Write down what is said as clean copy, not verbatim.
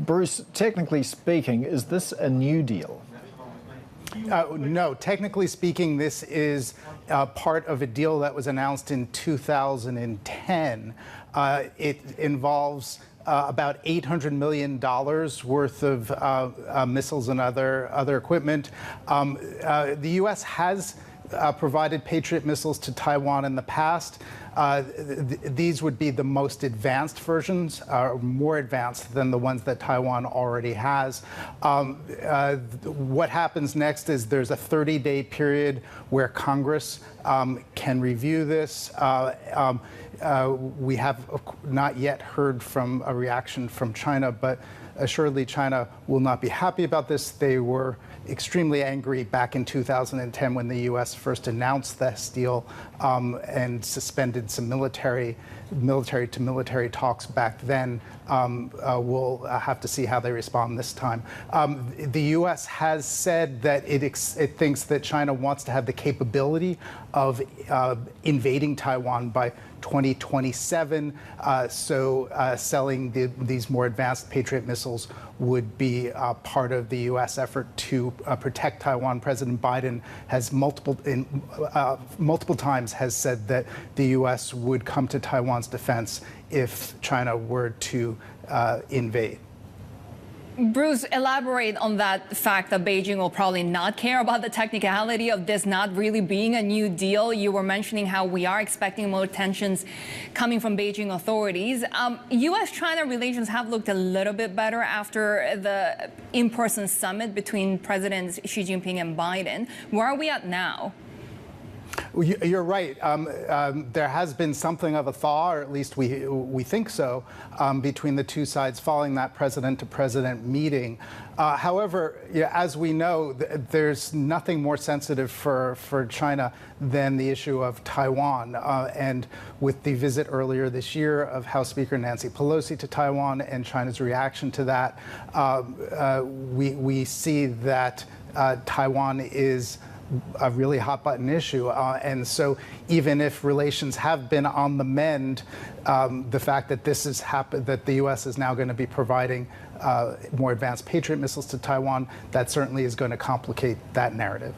Bruce, technically speaking, is this a new deal? No, technically speaking, this is part of a deal that was announced in 2010. It involves about $800 million worth of missiles and other equipment. The U.S. has provided Patriot missiles to Taiwan in the past. These would be the most advanced versions, more advanced than the ones that Taiwan already has. What happens next is there's a 30-day period where Congress can review this. We have not yet heard from a reaction from China, but assuredly China will not be happy about this. They were extremely angry back in 2010 when the U.S. first announced this deal and suspended some military-to-military talks back then. We'll have to see how they respond this time. The U.S. has said that it thinks that China wants to have the capability of invading Taiwan by 2027. So selling these more advanced Patriot missiles would be part of the U.S. effort to protect Taiwan. President Biden has multiple times has said that the U.S. would come to Taiwan's defense if China were to invade. Bruce, elaborate on that fact that Beijing will probably not care about the technicality of this not really being a new deal. You were mentioning how we are expecting more tensions coming from Beijing authorities. U.S.-China relations have looked a little bit better after the in-person summit between Presidents Xi Jinping and Biden. Where are we at now? You're right. There has been something of a thaw, or at least we think so, between the two sides following that president-to-president meeting. However, as we know, there's nothing more sensitive for China than the issue of Taiwan. And with the visit earlier this year of House Speaker Nancy Pelosi to Taiwan and China's reaction to that, we see that Taiwan is a really hot button issue. And so even if relations have been on the mend, the fact that this has happened, that the U.S. is now going to be providing more advanced Patriot missiles to Taiwan, that certainly is going to complicate that narrative.